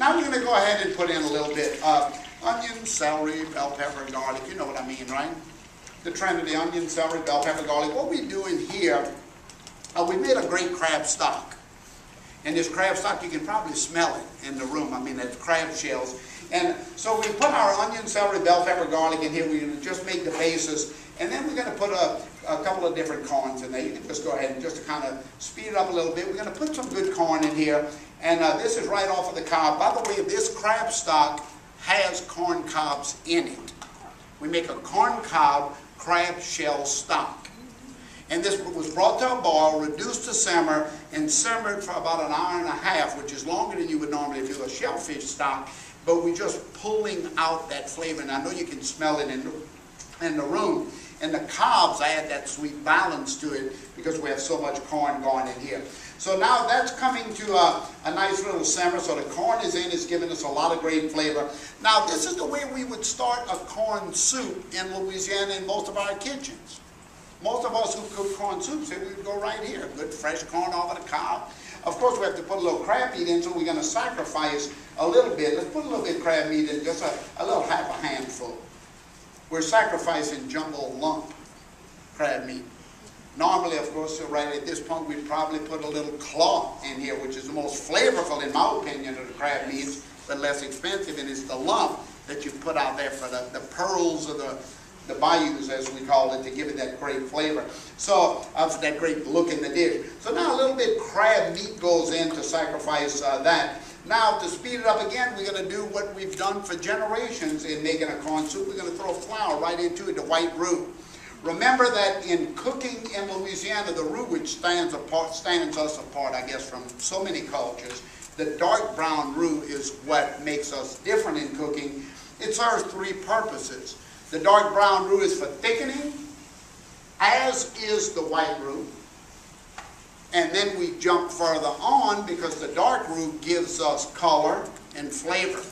Now we're going to go ahead and put in a little bit of onion, celery, bell pepper, garlic. You know what I mean, right? The trinity: onion, celery, bell pepper, garlic. What we're doing here, we made a great crab stock. And this crab stock, you can probably smell it in the room. I mean, that's crab shells. And so we put our onion, celery, bell pepper, garlic in here. We're going to just make the basis. And then we're going to put a couple of different corns in there. You can just go ahead and just to kind of speed it up a little bit. We're going to put some good corn in here. And this is right off of the cob. By the way, this crab stock has corn cobs in it. We make a corn cob crab shell stock. And this was brought to a boil, reduced to simmer, and simmered for about an hour and a half, which is longer than you would normally if it was a shellfish stock. But we're just pulling out that flavor. And I know you can smell it in the room. And the cobs add that sweet balance to it because we have so much corn going in here. So now that's coming to a nice little simmer. So the corn is in. It's giving us a lot of great flavor. Now this is the way we would start a corn soup in Louisiana in most of our kitchens. Most of us who cook corn soup say we would go right here. Good fresh corn off of the cob. Of course, we have to put a little crab meat in, so we're going to sacrifice a little bit. Let's put a little bit of crab meat in, just a little half a handful. We're sacrificing jumbo lump crab meat. Normally, of course, right at this point, we'd probably put a little claw in here, which is the most flavorful, in my opinion, of the crab meats, but less expensive, and it's the lump that you put out there for the pearls of the bayous, as we call it, to give it that great flavor. So, for that great look in the dish. So now a little bit crab meat goes in to sacrifice that. Now, to speed it up again, we're going to do what we've done for generations in making a corn soup. We're going to throw flour right into it, the white roux. Remember that in cooking in Louisiana, the roux which stands us apart, I guess, from so many cultures, the dark brown roux is what makes us different in cooking. It serves three purposes. The dark brown roux is for thickening, as is the white roux. And then we jump further on because the dark roux gives us color and flavor.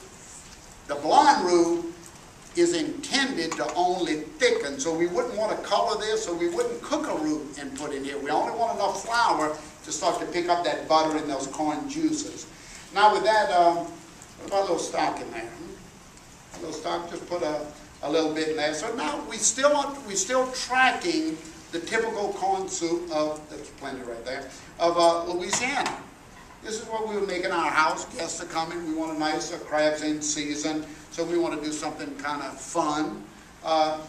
The blonde roux is intended to only thicken, so we wouldn't want to color this, so we wouldn't cook a roux and put in here. We only want enough flour to start to pick up that butter and those corn juices. Now with that, what about a little stock in there? A little stock, just put a little bit in there. So now we're still tracking the typical corn soup of, there's plenty right there, of Louisiana. This is what we would make in our house. Guests are coming. We want a nice crabs in season. So we want to do something kind of fun,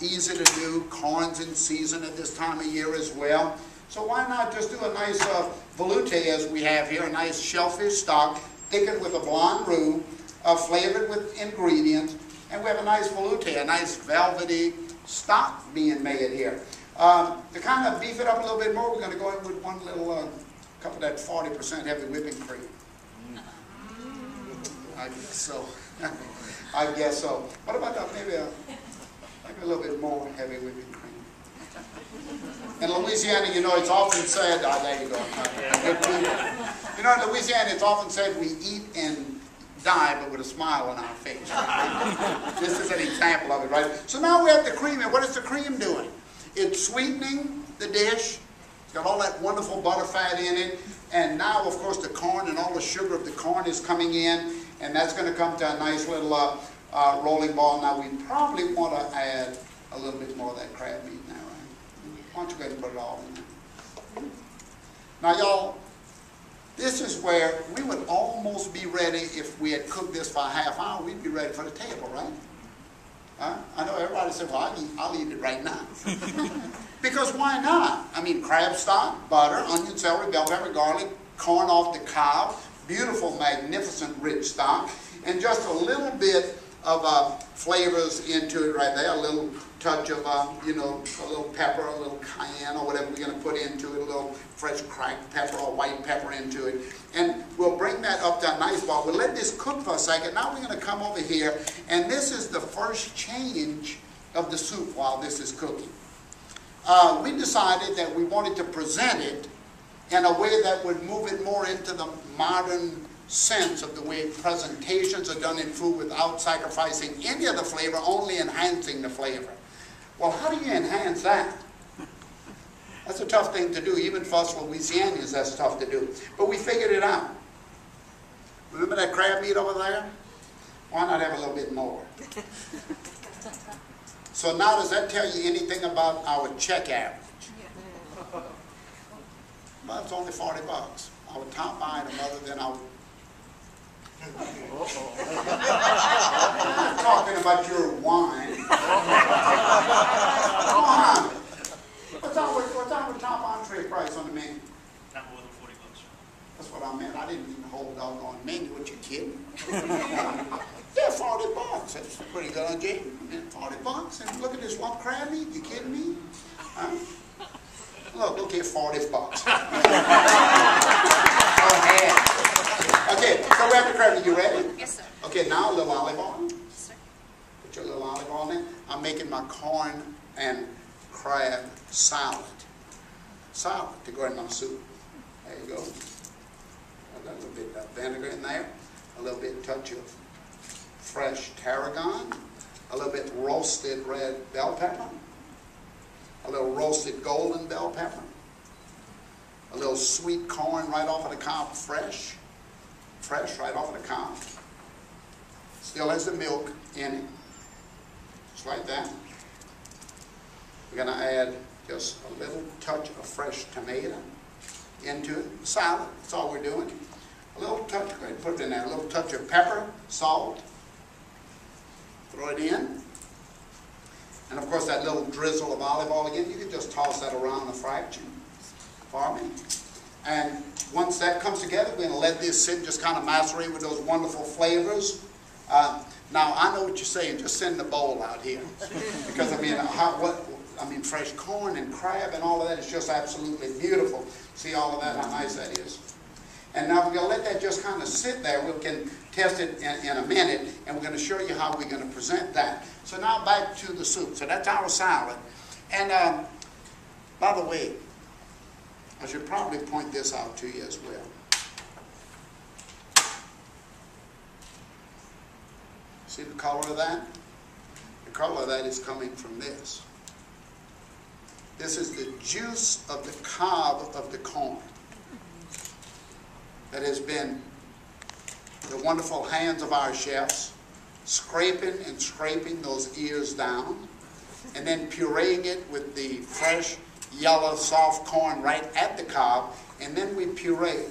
easy to do. Corn's in season at this time of year as well. So why not just do a nice velouté as we have here, a nice shellfish stock, thickened with a blonde roux, flavored with ingredients, and we have a nice velouté, a nice velvety stock being made here. To kind of beef it up a little bit more, we're going to go in with one little cup of that 40% heavy whipping cream. I guess so. I guess so. What about maybe a little bit more heavy whipping cream? In Louisiana, you know, it's often said, there you go. You know, in Louisiana, it's often said we eat and die, but with a smile on our face. Right? This is an example of it, right? So now we have the cream, and what is the cream doing? It's sweetening the dish. It's got all that wonderful butter fat in it, and now, of course, the corn and all the sugar of the corn is coming in, and that's going to come to a nice little rolling ball. Now, we probably want to add a little bit more of that crab meat now, right? Why don't you go ahead and put it all in there? Now, y'all, this is where we would almost be ready. If we had cooked this for a half hour, we'd be ready for the table, right? I know everybody said, well, I'll eat it right now. Because why not? I mean, crab stock, butter, onion, celery, bell pepper, garlic, corn off the cob, beautiful, magnificent, rich stock, and just a little bit of flavors into it right there, a little touch of, you know, a little pepper, a little cayenne or whatever we're going to put into it, a little fresh cracked pepper or white pepper into it. And we'll bring that up to a nice ball. We'll let this cook for a second. Now we're going to come over here, and this is the first change of the soup while this is cooking. We decided that we wanted to present it in a way that would move it more into the modern sense of the way presentations are done in food without sacrificing any of the flavor, only enhancing the flavor. Well, how do you enhance that? That's a tough thing to do. Even for us Louisianians, that's tough to do. But we figured it out. Remember that crab meat over there? Why not have a little bit more? So now does that tell you anything about our check average? Well, it's only $40. Our top item other than our... I'm not talking about your wine. Come on. What's our top entree price on the menu? Not more than $40. That's what I meant. I didn't even hold doggone menu. What, you kidding? Yeah, $40. That's pretty good on Jay. $40. And look at this lump crab meat. You kidding me? Huh? Look here, $40. Go ahead. Okay, so we have the crab meat. You ready? Yes, sir. Okay, now a little olive oil. Yes, sir. Put your little olive oil in. I'm making my corn and crab salad. Salad to go in my soup. There you go. A little bit of vinegar in there. A little bit touch of fresh tarragon. A little bit roasted red bell pepper. A little roasted golden bell pepper. A little sweet corn right off of the cob, fresh right off of the cob. Still has the milk in it, just like that. We're going to add just a little touch of fresh tomato into it. Salad, that's all we're doing. A little touch, go ahead and put it in there. A little touch of pepper, salt. Throw it in. And of course that little drizzle of olive oil again, you can just toss that around the fraction for me. And once that comes together, we're going to let this sit and just kind of macerate with those wonderful flavors. Now I know what you're saying, just send the bowl out here. Because I mean, fresh corn and crab and all of that is just absolutely beautiful. See all of that, how nice that is. And now we're going to let that just kind of sit there. We can test it in a minute, and we're going to show you how we're going to present that. So now back to the soup. So that's our salad. And by the way, I should probably point this out to you as well. See the color of that? The color of that is coming from this. This is the juice of the cob of the corn that has been the wonderful hands of our chefs scraping and scraping those ears down and then pureeing it with the fresh yellow soft corn right at the cob, and then we puree it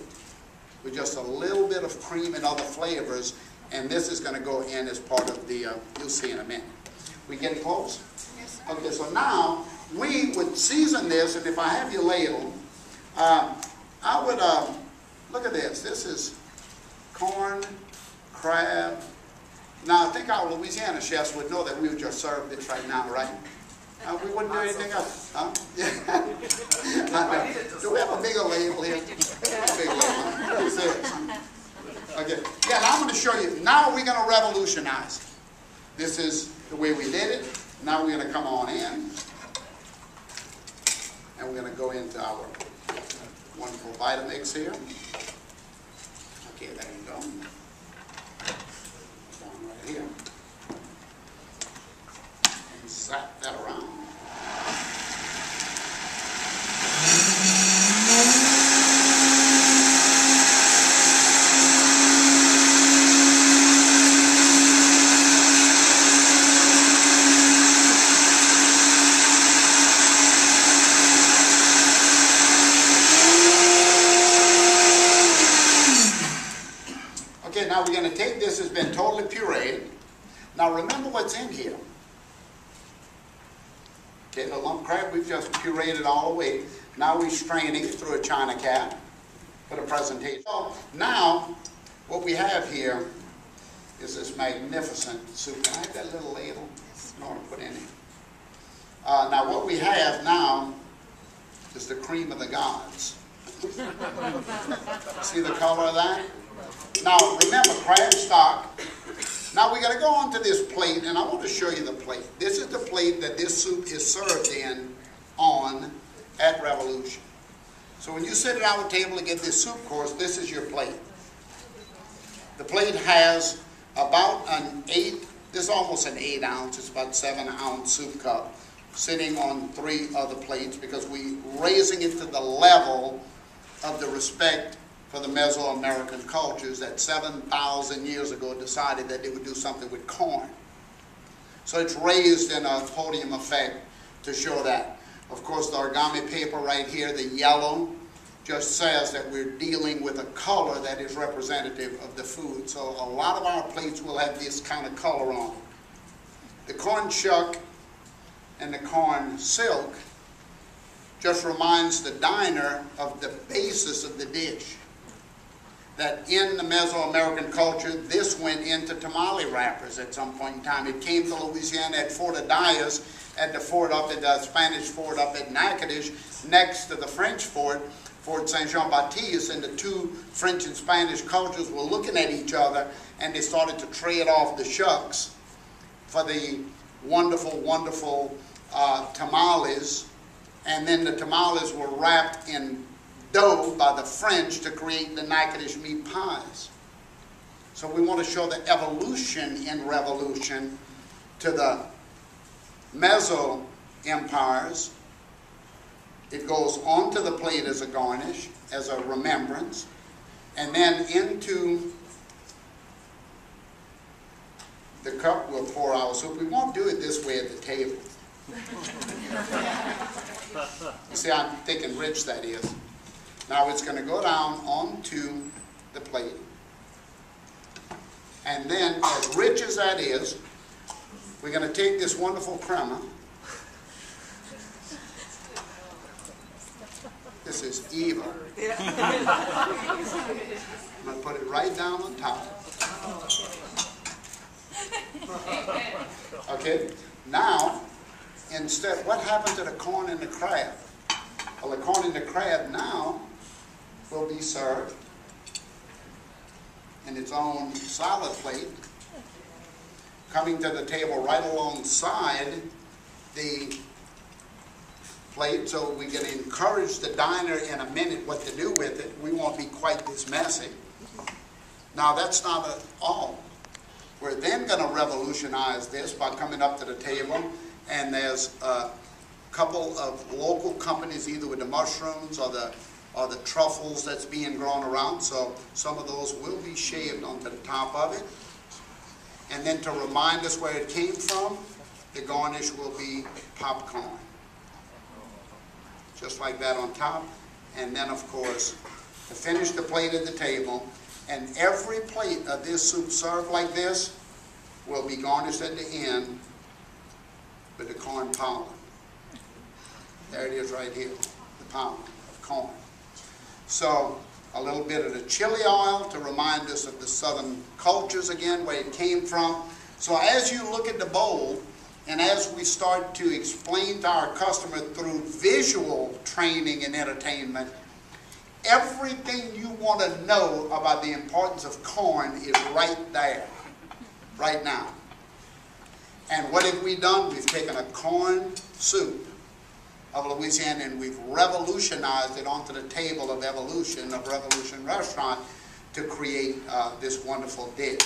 with just a little bit of cream and other flavors, and this is going to go in as part of the, you'll see in a minute. We getting close? Yes, sir. Okay, so now we would season this, and if I have your ladle, I would, look at this. This is corn, crab. Now, I think our Louisiana chefs would know that we would just serve this right now, right? We wouldn't do anything else. Huh? Yeah. Do we have a bigger ladle here? Big ladle. Okay. Yeah, and I'm going to show you. Now we're going to revolutionize it. This is the way we did it. Now we're going to come on in. And we're going to go into our wonderful Vitamix here. Okay, there you go. One right here. And zap that around. Okay, now we're going to take this, it's been totally pureed. Now remember what's in here. Okay, the lump crab, we've just pureed it all the way. Now we're straining it through a china cap for the presentation. So now, what we have here is this magnificent soup. Can I have that little ladle in order to put in it? Now what we have now is the cream of the gods. See the color of that? Now remember, crab stock. Now we're going to go on to this plate, and I want to show you the plate. This is the plate that this soup is served on at Revolution. So when you sit at our table to get this soup course, this is your plate. The plate has about this is almost an 8 ounce, it's about 7 ounce soup cup, sitting on 3 other plates because we're raising it to the level of the respect for the Mesoamerican cultures that 7,000 years ago decided that they would do something with corn. So it's raised in a podium effect to show that. Of course, the origami paper right here, the yellow, just says that we're dealing with a color that is representative of the food. So a lot of our plates will have this kind of color on. The corn shuck and the corn silk just reminds the diner of the basis of the dish. That in the Mesoamerican culture, this went into tamale wrappers at some point in time. It came to Louisiana at Fort Adias, at the fort up at the Spanish fort up at Natchitoches, next to the French fort, Fort Saint-Jean-Baptiste, and the two French and Spanish cultures were looking at each other, and they started to trade off the shucks for the wonderful, wonderful tamales, and then the tamales were wrapped in dough by the French to create the Natchitoches meat pies. So we want to show the evolution in revolution to the Meso empires. It goes onto the plate as a garnish, as a remembrance, and then into the cup we'll pour our soup. We won't do it this way at the table. You see how thick and rich that is. Now it's going to go down onto the plate. And then, as rich as that is, we're going to take this wonderful crema. This is evil. I'm going to put it right down on top. Okay? Now, instead, what happened to the corn and the crab? Well, the corn and the crab now will be served in its own salad plate, coming to the table right alongside the plate, so we can encourage the diner in a minute what to do with it. We won't be quite this messy. Now that's not all. We're then going to revolutionize this by coming up to the table, and there's a couple of local companies, either with the mushrooms or the truffles that's being grown around, so some of those will be shaved onto the top of it. And then to remind us where it came from, the garnish will be popcorn. Just like that on top. And then, of course, to finish the plate at the table, and every plate of this soup served like this will be garnished at the end with the corn pollen. There it is right here, the pollen of corn. So a little bit of the chili oil to remind us of the southern cultures again, where it came from. So as you look at the bowl, and as we start to explain to our customer through visual training and entertainment, everything you want to know about the importance of corn is right there, right now. And what have we done? We've taken a corn soup of Louisiana and we've revolutionized it onto the table of evolution, of Revolution Restaurant, to create this wonderful dish.